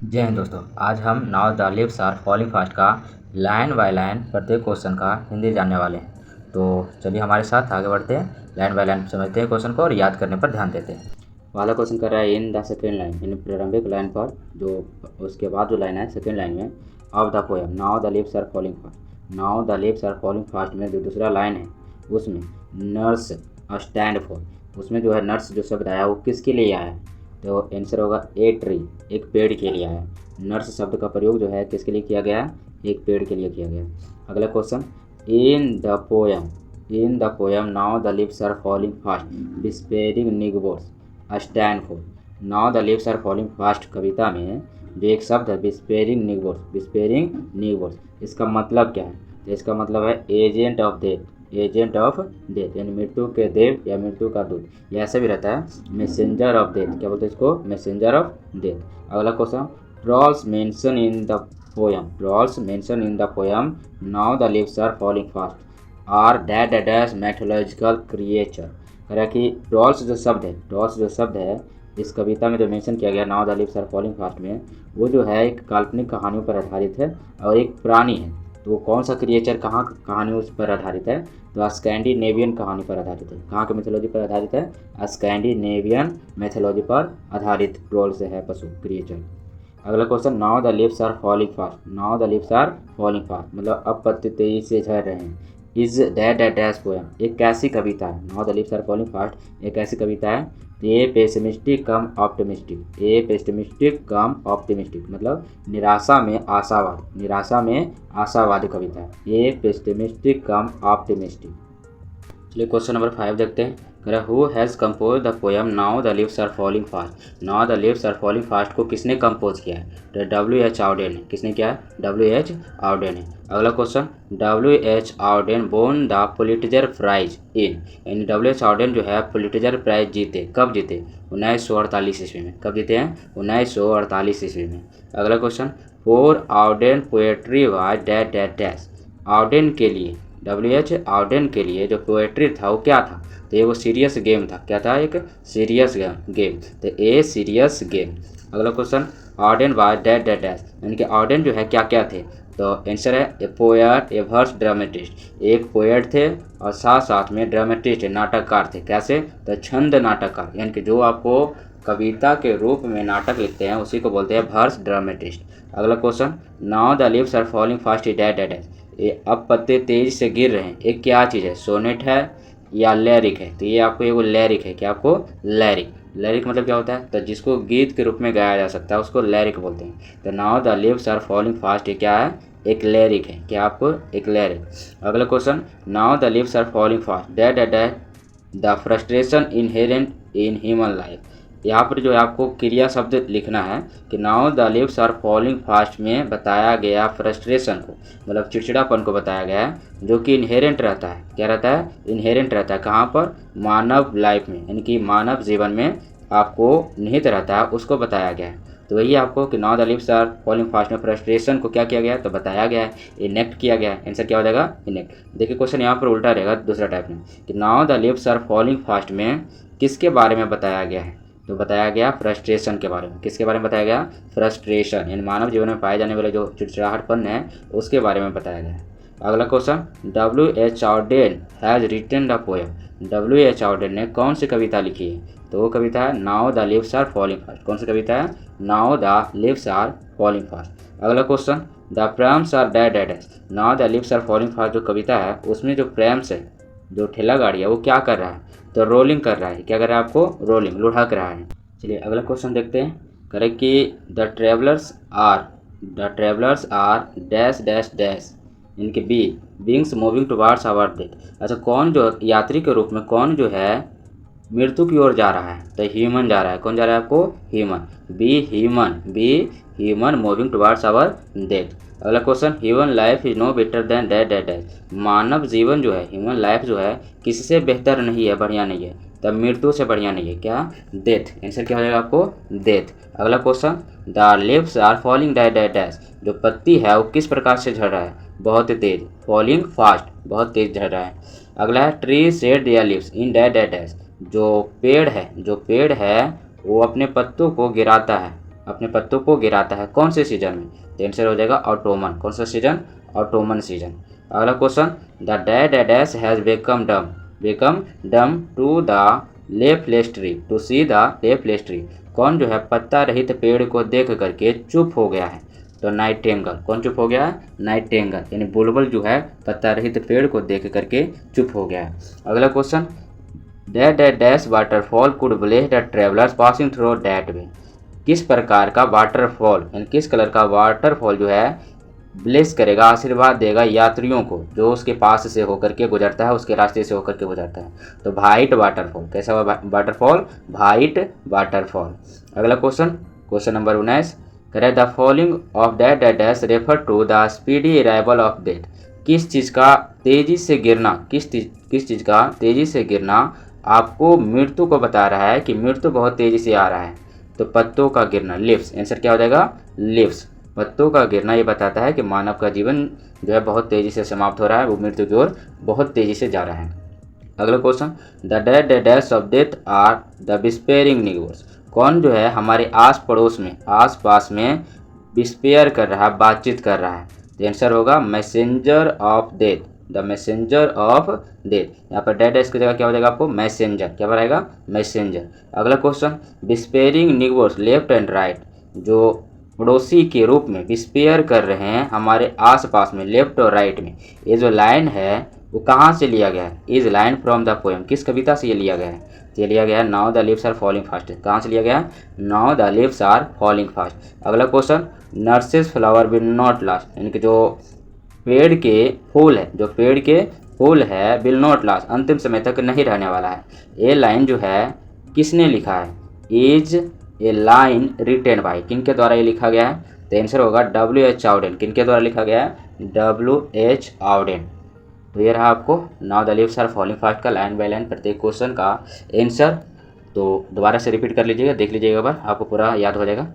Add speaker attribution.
Speaker 1: जय हिंद दोस्तों। आज हम now the leaves are falling fast का लाइन बाय लाइन प्रत्येक क्वेश्चन का हिंदी जानने वाले हैं। तो चलिए हमारे साथ आगे बढ़ते हैं, लाइन बाय लाइन समझते हैं क्वेश्चन को और याद करने पर ध्यान देते हैं। पहला क्वेश्चन कर रहा है इन द सेकेंड लाइन, इन प्रारंभिक लाइन पर जो उसके बाद जो लाइन है सेकेंड लाइन में of the poem now the leaves are falling fast. Now the leaves are falling fast में जो दूसरा लाइन है उसमें नर्स स्टैंड फॉर, उसमें जो है नर्स जो शब्द आया वो किसके लिए आया है? तो आंसर होगा ए ट्री, एक पेड़ के लिए आया है। नर्स शब्द का प्रयोग जो है किसके लिए किया गया है? एक पेड़ के लिए किया गया। अगला question in the poem now the leaves are falling fast despairing neighbours stand for. Now the leaves are falling fast कविता में जो एक शब्द है डिस्पेयरिंग निगबोर्स, इसका मतलब क्या है? तो इसका मतलब है एजेंट ऑफ डेथ यानी मृत्यु के देव या मृत्यु का दूत, ये ऐसा भी रहता है मैसेंजर ऑफ डेथ। क्या बोलते हैं इसको? Messenger of death. अगला question trolls mention in the poem now the leaves are falling fast are dash mythological creature. कह रहा है कि ट्रॉल्स जो शब्द है इस कविता में जो मेंशन किया गया now the leaves are falling fast में, वो जो है एक काल्पनिक कहानियों पर आधारित है और एक प्राणी है। तो वो कौन सा क्रिएचर कहाँ कहानी उस पर आधारित है? तो स्कैंडिनेवियन कहानी पर आधारित है। कहाँ के मिथोलॉजी पर आधारित है? स्कैंडिनेवियन मिथोलॉजी पर आधारित ट्रोल्स है पशु क्रिएचर। अगला question now the leaves are falling fast. Now the leaves are falling fast मतलब अब पत्ते तेजी से झड़ रहे हैं। इज डैश पोएम एक कैसी कविता है? Now the leaves are falling fast एक ऐसी कविता है। ए पेसिमिस्टिक कम ऑप्टिमिस्टिक मतलब निराशा में आशावादी कविता है। A pessimistic cum optimistic. चलिए क्वेश्चन नंबर 5 देखते हैं। Who has compose the poem now the leaves are falling fast. Now the leaves are falling fast को किसने कंपोज किया है? तो W.H. आउडेन ने। किसने किया है? W.H. आउडेन ने। अगला question W.H. Auden won the Pulitzer Prize in, यानी W.H. आउडेन जो है पुलिट्जर प्राइज जीते। कब जीते? 1948 ईस्वी में। कब जीते हैं? 1948 ईस्वी में। अगला question for Auden poetry was dash. Auden के लिए W.H. आउडेन के लिए जो पोएट्री था वो क्या था? तो ये वो सीरियस गेम था। क्या था? एक सीरियस गेम। तो ए सीरियस गेम। अगला क्वेश्चन आउडेन वाज डैश यानी कि आउडेन जो है क्या क्या थे? तो आंसर है a poet a verse dramatist, एक पोएट थे और साथ साथ में ड्रामेटिस्ट नाटककार थे। कैसे? तो छंद नाटककार, यानी कि जो आपको कविता के रूप में नाटक लिखते हैं उसी को बोलते हैं वर्स ड्रामेटिस्ट। अगला question now the leaves are falling fast dash ये अब पत्ते तेजी से गिर रहे हैं, एक क्या चीज़ है? सोनेट है या लैरिक है? तो ये आपको एगो लैरिक है। क्या आपको? लैरिक मतलब क्या होता है? तो जिसको गीत के रूप में गाया जा सकता है उसको लैरिक बोलते हैं। तो now the leaves are falling fast ये क्या है? एक लैरिक है। क्या आपको? एक लैरिक। अगला question now the leaves are falling fast dash the frustration inherent in human life. यहाँ पर जो है आपको क्रिया शब्द लिखना है कि now the leaves are falling fast में बताया गया फ्रस्ट्रेशन को, मतलब चिड़चिड़ापन को बताया गया है जो कि इनहेरेंट रहता है। क्या रहता है? इनहेरेंट रहता है। कहाँ पर? मानव लाइफ में, यानी कि मानव जीवन में आपको निहित रहता है, उसको बताया गया है। तो वही आपको कि now the leaves are falling fast में फ्रस्ट्रेशन को क्या किया गया है? तो बताया गया है, इनेक्ट किया गया है। आंसर क्या हो जाएगा? इनेक्ट। देखिए क्वेश्चन यहाँ पर उल्टा रहेगा दूसरा टाइप में कि now the leaves are falling fast में किसके बारे में बताया गया है? तो बताया गया फ्रस्ट्रेशन के बारे में। किसके बारे में बताया गया? फ्रस्ट्रेशन, यानी मानव जीवन में पाए जाने वाले जो चिड़चिड़ाहटपन है उसके बारे में बताया गया है। अगला question W.H. Auden has written the poem. W.H. Auden ने कौन सी कविता लिखी है? तो वो कविता है now the leaves are falling fast. कौन सी कविता है? Now the leaves are falling fast. अगला question the prams are dash. Now the leaves are falling fast जो कविता है उसमें जो प्रैम्स है, जो ठेला गाड़ी है, वो क्या कर रहा है? तो रोलिंग कर रहा है। क्या कर रहा है? आपको रोलिंग, लुढ़क रहा है। चलिए अगला क्वेश्चन देखते हैं। करेक्ट कि द ट्रेवलर्स आर डैश इनके बी beings moving towards our death. अच्छा कौन जो यात्री के रूप में कौन जो है मृत्यु की ओर जा रहा है? तो ह्यूमन जा रहा है। कौन जा रहा है आपको? Human. B human moving towards our death. अगला question human life is no better than dash. मानव जीवन जो है, ह्यूमन लाइफ जो है किससे बेहतर नहीं है, बढ़िया नहीं है? तब मृत्यु से बढ़िया नहीं है। क्या? डेथ। आंसर क्या हो जाएगा आपको? डेथ। अगला question the leaves are falling dash जो पत्ती है वो किस प्रकार से झड़ रहा है? बहुत तेज। फॉलिंग फास्ट, बहुत तेज झड़ रहा है। अगला है tree shed their leaves in dash जो पेड़ है वो अपने पत्तों को गिराता है अपने पत्तों को गिराता है कौन से सीजन में? तो आंसर हो जाएगा ऑटोमन। कौन सा सीजन? Autumn season. अगला question, the dash has become dumb to the leafless tree to see the leafless tree. कौन जो है पत्ता रहित पेड़ को देख करके चुप हो गया है? तो नाइटिंगेल। कौन चुप हो गया है? नाइटिंगेल, यानी बुलबुल जो है पत्ता रहित पेड़ को देख करके चुप हो गया है। अगला question, dash waterfall could bless the travellers passing through that way. किस प्रकार का वाटरफॉल, यानी किस कलर का वाटरफॉल जो है ब्लेस करेगा, आशीर्वाद देगा यात्रियों को जो उसके पास से होकर के गुजरता है, उसके रास्ते से होकर के गुजरता है? तो वाइट वाटरफॉल। कैसा वाटरफॉल? White waterfall. अगला क्वेश्चन, क्वेश्चन नंबर 19, करे the falling of dash refer to the speedy arrival of death. किस चीज़ का तेजी से गिरना, किस चीज़ का तेजी से गिरना आपको मृत्यु को बता रहा है कि मृत्यु बहुत तेजी से आ रहा है? तो पत्तों का गिरना, लिव्स। आंसर क्या हो जाएगा? लिव्स। पत्तों का गिरना ये बताता है कि मानव का जीवन जो है बहुत तेजी से समाप्त हो रहा है, वो मृत्यु की ओर बहुत तेजी से जा रहा है। अगला question, the dash of death are the whispering neighbours. कौन जो है हमारे आस पड़ोस में, आस पास में विस्पेयर कर रहा है, बातचीत कर रहा है? तो आंसर होगा messenger of death, the messenger of death. यहाँ पर डैश की जगह क्या हो जाएगा आपको? मैसेंजर। क्या बनाएगा? मैसेंजर। अगला क्वेश्चन, विस्पेयरिंग निगोर्स लेफ्ट एंड राइट। जो पड़ोसी के रूप में विस्पेयर कर रहे हैं हमारे आसपास में, लेफ्ट और राइट में, ये जो लाइन है वो कहाँ से लिया गया है? Is line from the poem. किस कविता से ये लिया गया है? ये लिया गया है now the leaves are falling fast. कहाँ से लिया गया है? Now the leaves are falling fast. अगला question, nurses flower will not last, यानी कि जो पेड़ के फूल है, जो पेड़ के फूल है विल नॉट लास्ट, अंतिम समय तक नहीं रहने वाला है। ये लाइन जो है किसने लिखा है? Is a line written by. किनके द्वारा ये लिखा गया है? तो आंसर होगा W.H. आउडेन। किनके द्वारा लिखा गया है? W.H. आउडेन। तो ये रहा आपको now the leaves are falling fast का लाइन बाय लाइन प्रत्येक क्वेश्चन का आंसर। तो दोबारा से रिपीट कर लीजिएगा, देख लीजिएगा, बार आपको पूरा याद हो जाएगा।